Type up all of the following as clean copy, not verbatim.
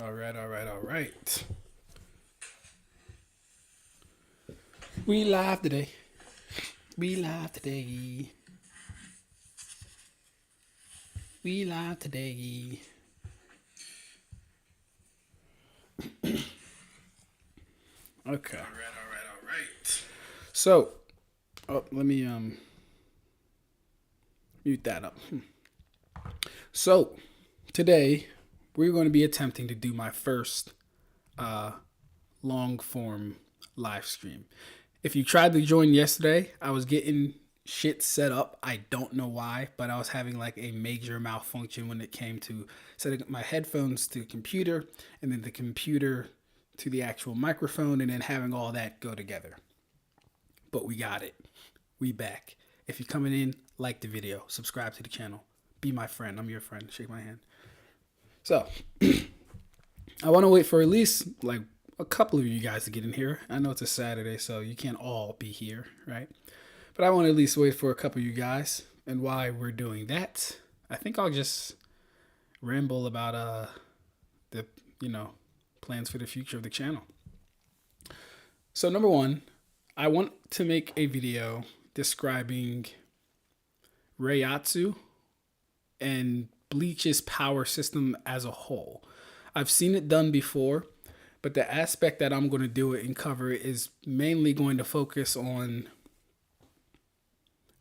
All right. We live today. We live today. We live today. Okay. All right. So, let me mute that up. So, today we're going to be attempting to do my first long form live stream. If you tried to join yesterday, I was getting shit set up. I don't know why, but I was having like a major malfunction when it came to setting up my headphones to the computer and then the computer to the actual microphone and then having all that go together. But we got it. We back. If you're coming in, like the video, subscribe to the channel, be my friend. I'm your friend. Shake my hand. So, I want to wait for at least like a couple of you guys to get in here. I know it's a Saturday, so you can't all be here, right? But I want to at least wait for a couple of you guys. And while we're doing that, I think I'll just ramble about the plans for the future of the channel. So number one, I want to make a video describing Reiatsu and Bleach's power system as a whole. I've seen it done before, but the aspect that I'm going to do it and cover it is mainly going to focus on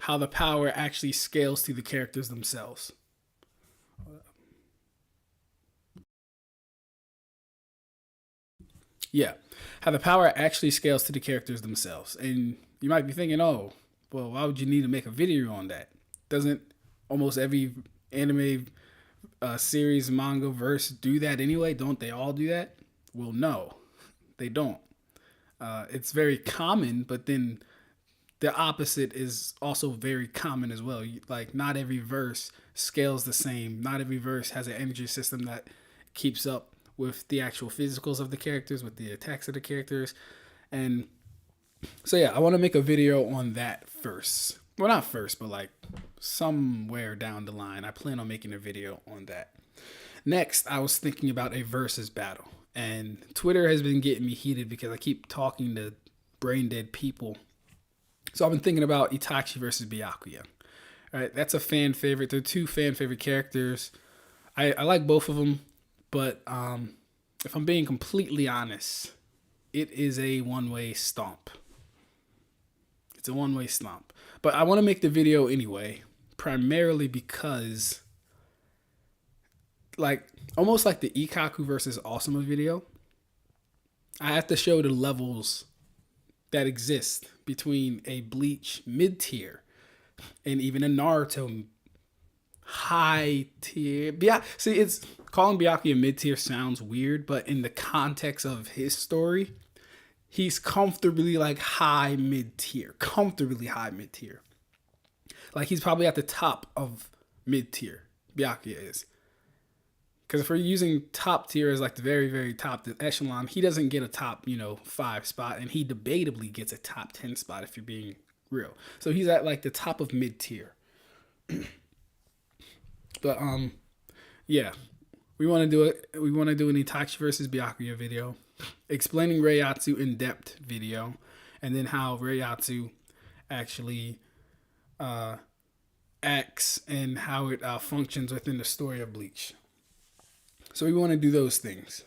how the power actually scales to the characters themselves. Yeah, how the power actually scales to the characters themselves. And you might be thinking, oh, well, why would you need to make a video on that? Doesn't almost every anime series, manga, verse do that anyway? Don't they all do that? Well, no, they don't. It's very common, but then the opposite is also very common as well. Like, not every verse scales the same. Not every verse has an energy system that keeps up with the actual physicals of the characters, with the attacks of the characters. And so, yeah, I want to make a video on that first. Well, not first, but like somewhere down the line. I plan on making a video on that. Next, I was thinking about a versus battle. And Twitter has been getting me heated because I keep talking to brain dead people. So I've been thinking about Itachi versus Byakuya. Right, that's a fan favorite. They're two fan favorite characters. I like both of them, but if I'm being completely honest, it is a one-way stomp. It's a one-way stomp. But I want to make the video anyway, primarily because, like, almost like the Ikkaku versus Asuma video, I have to show the levels that exist between a Bleach mid-tier and even a Naruto high tier. See, it's calling Byakuya mid-tier sounds weird, but in the context of his story, he's comfortably like high mid-tier. Like, he's probably at the top of mid-tier. Byakuya is. Because if we're using top tier as like the very, very top echelon, he doesn't get a top, 5 spot, and he debatably gets a top 10 spot if you're being real. So he's at like the top of mid tier. But yeah, we want to do it. We want to do an Itachi versus Byakuya video, explaining Reiatsu in depth video, and then how Reiatsu actually acts and how it functions within the story of Bleach. So we want to do those things.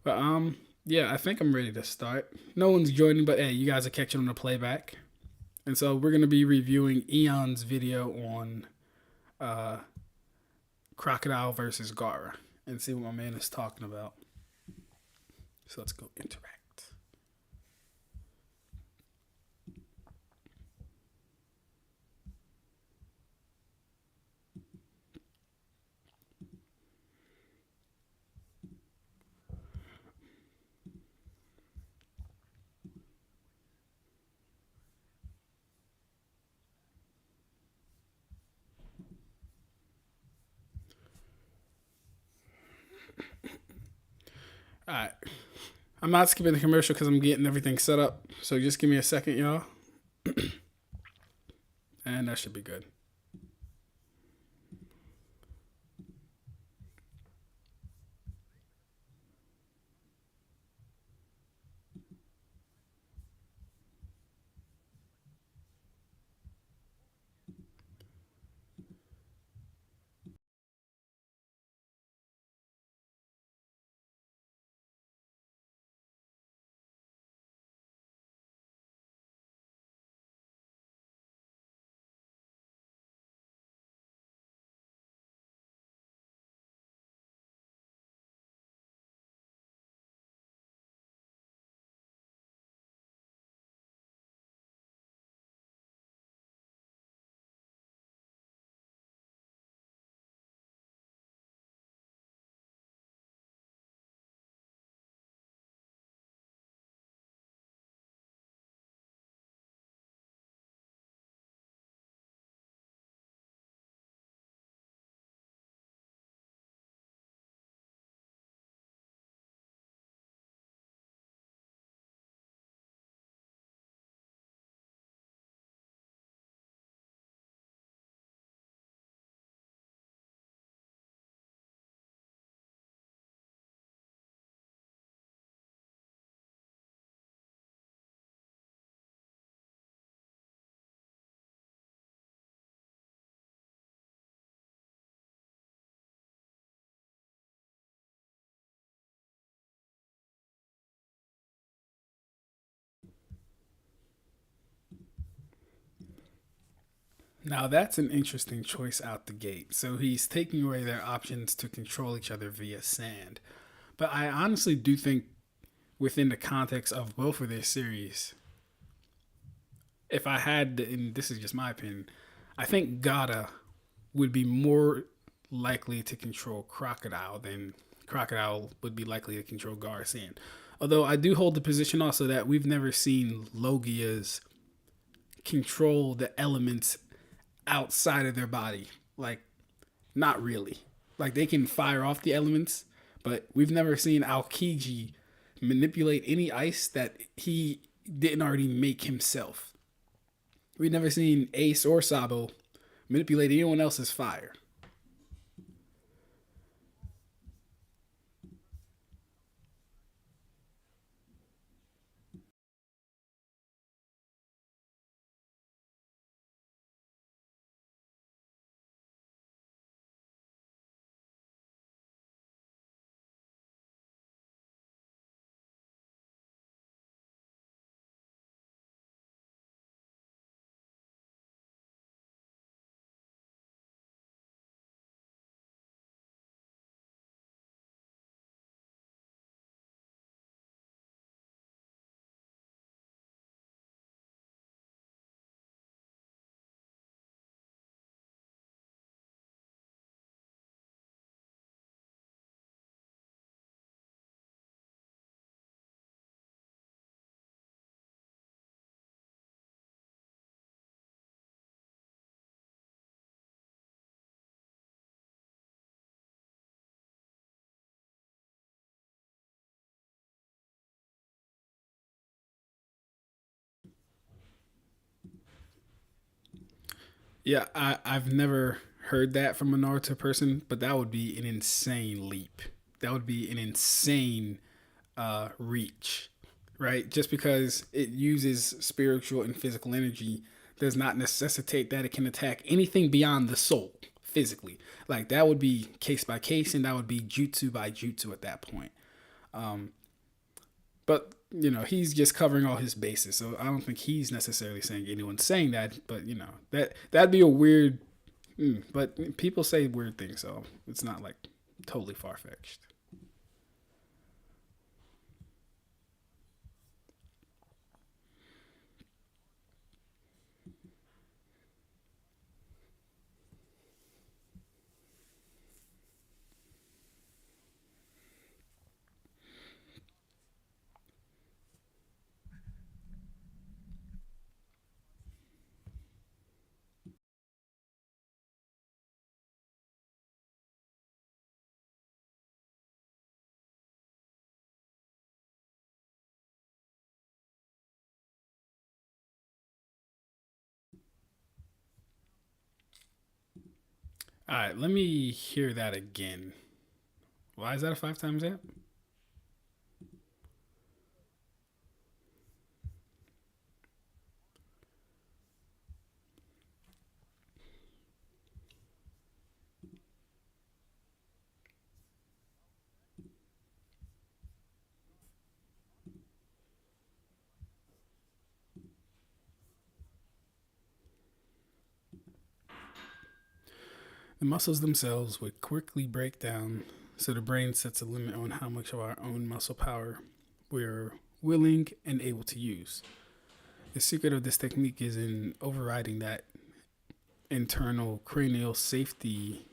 But yeah, I think I'm ready to start. No one's joining, but hey, you guys are catching on the playback. And so we're going to be reviewing Eon's video on Crocodile versus Gara and see what my man is talking about. So let's go interact. All right. I'm not skipping the commercial because I'm getting everything set up. So just give me a second, y'all. And that should be good. Now that's an interesting choice out the gate. So he's taking away their options to control each other via sand. But I honestly do think within the context of both of their series, if I had, and this is just my opinion, I think Gara would be more likely to control Crocodile than Crocodile would be likely to control Gara Sand. Although I do hold the position also that we've never seen Logias control the elements outside of their body. Like, not really. Like, they can fire off the elements, but we've never seen Aokiji manipulate any ice that he didn't already make himself. We've never seen Ace or Sabo manipulate anyone else's fire. Yeah, I've never heard that from a Naruto person, but that would be an insane leap. That would be an insane reach, right? Just because it uses spiritual and physical energy does not necessitate that it can attack anything beyond the soul physically. Like, that would be case by case, and that would be jutsu by jutsu at that point. But he's just covering all his bases, so I don't think he's necessarily saying anyone's saying that. But that'd be a weird. But people say weird things, so it's not like totally far fetched. All right, let me hear that again. Why is that a 5 times amp? The muscles themselves would quickly break down, so the brain sets a limit on how much of our own muscle power we're willing and able to use. The secret of this technique is in overriding that internal cranial safety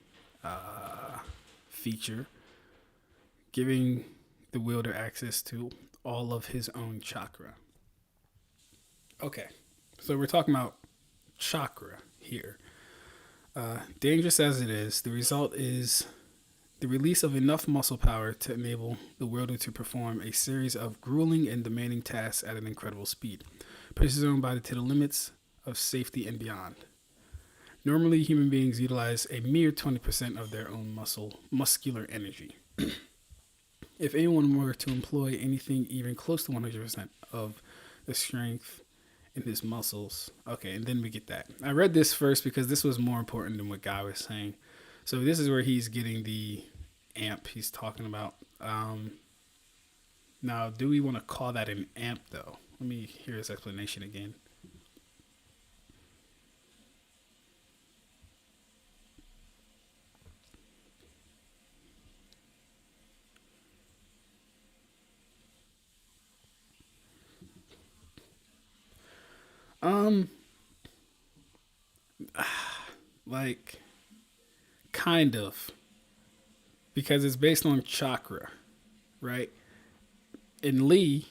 feature, giving the wielder access to all of his own chakra. Okay, so we're talking about chakra here. Dangerous as it is, the result is the release of enough muscle power to enable the wielder to perform a series of grueling and demanding tasks at an incredible speed, pushes his own body to the limits of safety and beyond. Normally, human beings utilize a mere 20% of their own muscular energy. If anyone were to employ anything even close to 100% of the strength in his muscles. Okay, and then we get that. I read this first because this was more important than what Guy was saying. So this is where he's getting the amp he's talking about. Now, do we want to call that an amp, though? Let me hear his explanation again. Um, like kind of because it's based on chakra, right? And Lee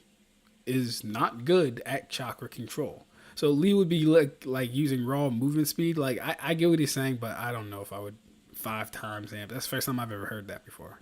is not good at chakra control. So Lee would be like using raw movement speed. Like I get what he's saying, but I don't know if I would 5 times amp. That's the first time I've ever heard that before.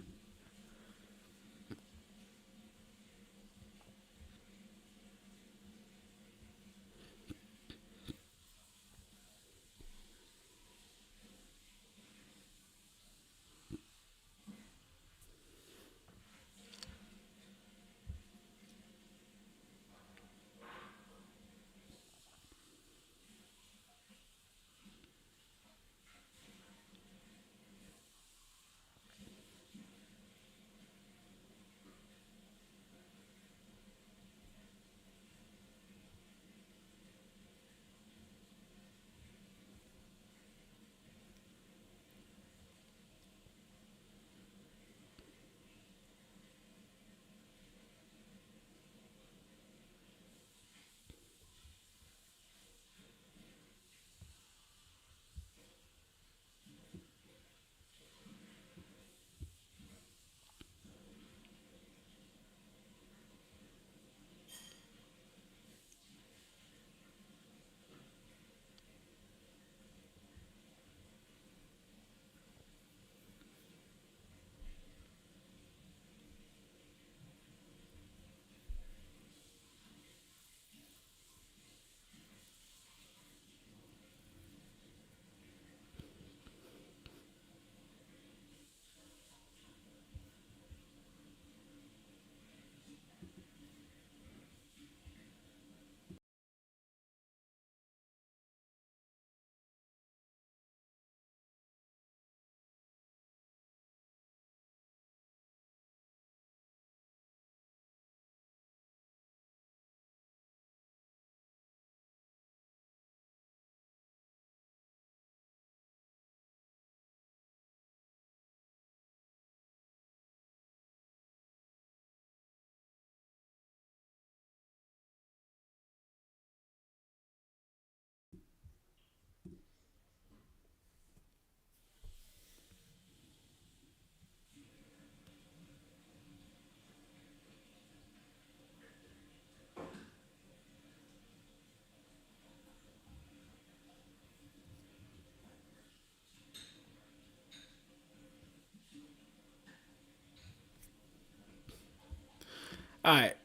All right,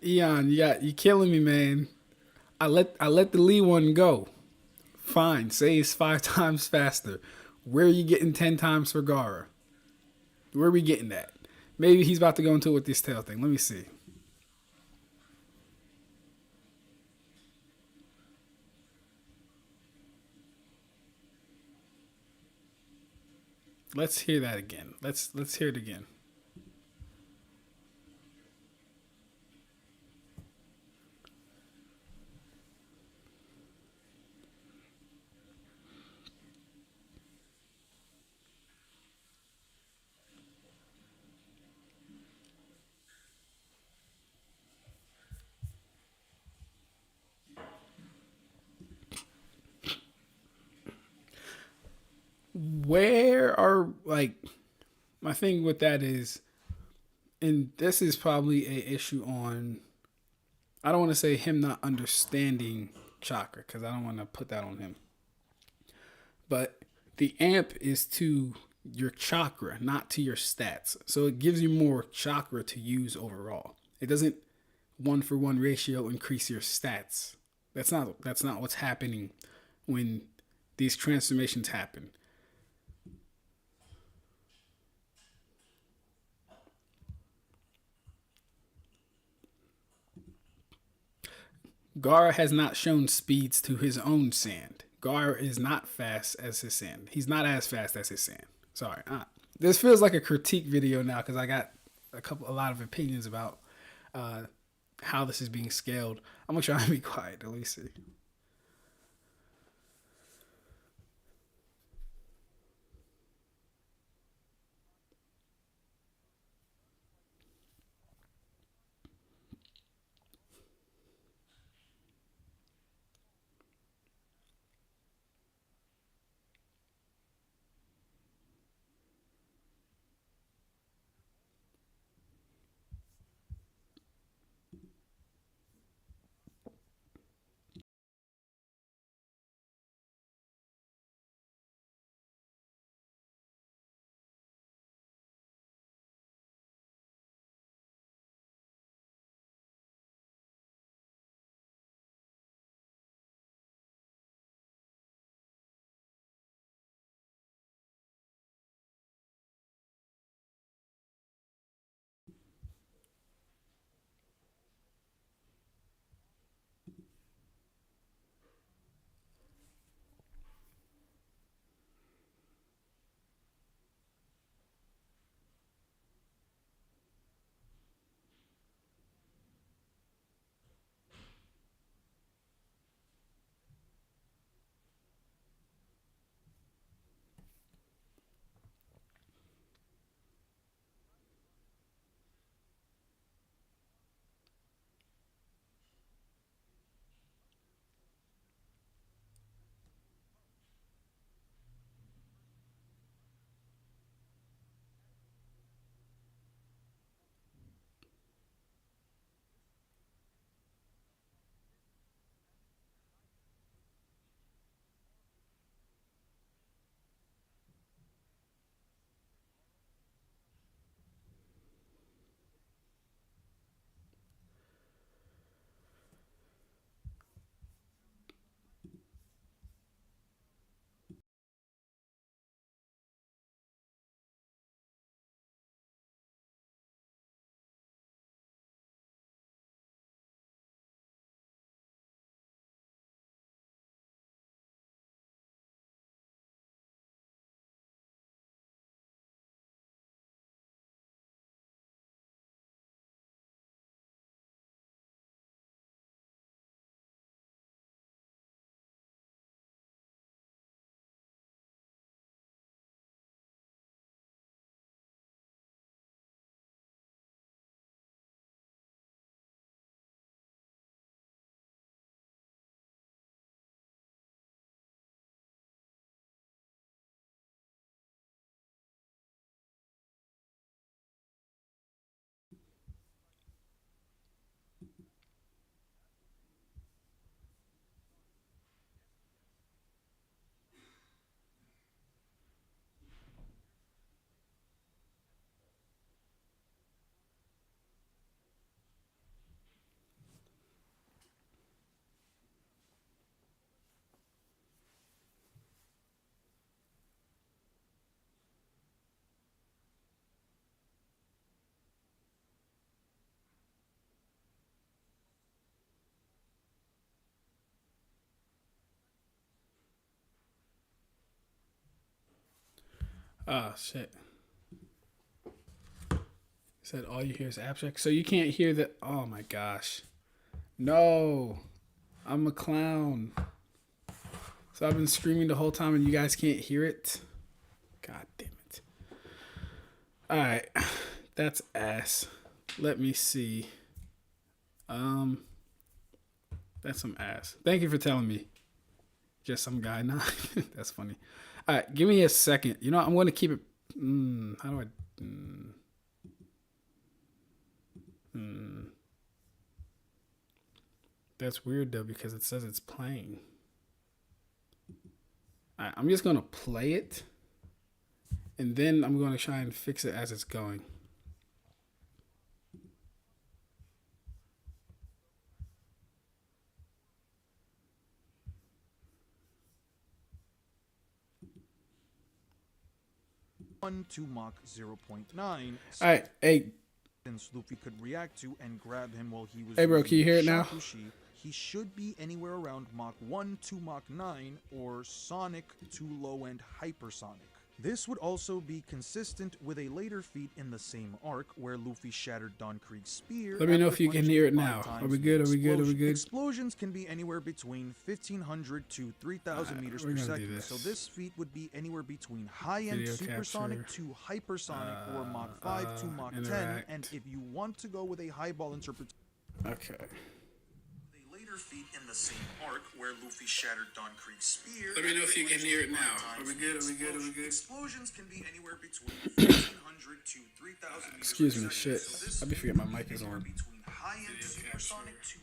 Eon, you killing me, man. I let the Lee one go. Fine, say it's 5 times faster. Where are you getting 10 times for Gara? Where are we getting that? Maybe he's about to go into it with this tail thing. Let me see. Let's hear that again. Let's hear it again. Where are like my thing with that is, and this is probably a issue on. I don't want to say him not understanding chakra because I don't want to put that on him. But the amp is to your chakra, not to your stats. So it gives you more chakra to use overall. It doesn't 1-for-1 ratio increase your stats. That's not what's happening when these transformations happen. Gara has not shown speeds to his own sand. Gara is not fast as his sand. He's not as fast as his sand. Sorry. This feels like a critique video now because I got a lot of opinions about uh, how this is being scaled. I'm gonna try and be quiet. Let me see. Oh shit. Said all you hear is abstract. So you can't hear the. Oh my gosh. No. I'm a clown. So I've been screaming the whole time and you guys can't hear it. God damn it. Alright. That's ass. Let me see. That's some ass. Thank you for telling me. Just some guy. Nah. That's funny. Alright, give me a second. You know, I'm going to keep it. How do I. That's weird though because it says it's playing. Alright, I'm just gonna play it, and then I'm gonna try and fix it as it's going. To Mach 0.9. Alright, hey. Since Luffy could react to and grab him while he was. Hey bro, can you hear it now? He should be anywhere around Mach 1 to Mach 9 or Sonic to low-end hypersonic. This would also be consistent with a later feat in the same arc where Luffy shattered Don Krieg's spear. Let me know if you can hear it now. Are we good? Are we good? Are we good? Explosions can be anywhere between 1,500 to 3,000 meters per second. So this feat would be anywhere between high-end supersonic to hypersonic or Mach 5 to Mach 10. And if you want to go with a highball interpretation. Okay. Feat in the same arc where Luffy shattered Don Krieg's spear. Let me know if you can hear it now. Are we good? Are we good? Are we good? Explosions can be anywhere between 1,500 to 3,000 meters. Excuse me, shit. I be forgetting my mic is on. Between high-end supersonic to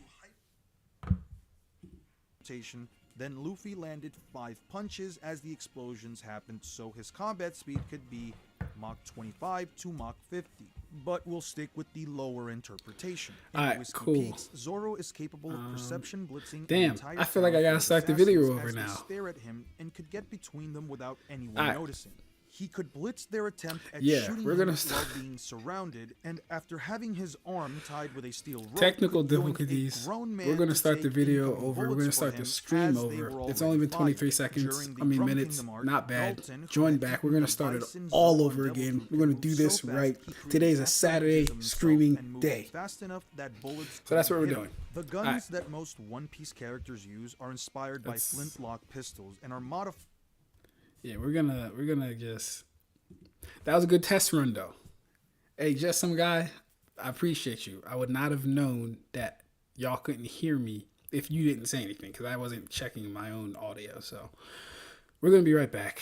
then Luffy landed 5 punches as the explosions happened, so his combat speed could be Mach 25 to Mach 50. But we'll stick with the lower interpretation. Alright, cool. Peaks, Zoro is capable of perception blitzing. Damn, I feel like I gotta start the video over now. Stare at him and could get between them without anyone noticing. He could blitz their attempt at shooting we're gonna him while being surrounded, and after having his arm tied with a steel rope, technical difficulties. We're gonna start the video over. We're gonna start the stream over. It's only been 23 seconds. I mean minutes. Not bad. Join back. We're gonna start it all over again. We're gonna do this right. Today is a Saturday streaming day. So that's what we're doing. The guns that most One Piece characters use are inspired by flintlock pistols and are modified. Yeah, we're gonna just. That was a good test run though. Hey, just some guy. I appreciate you. I would not have known that y'all couldn't hear me if you didn't say anything because I wasn't checking my own audio. So we're gonna be right back.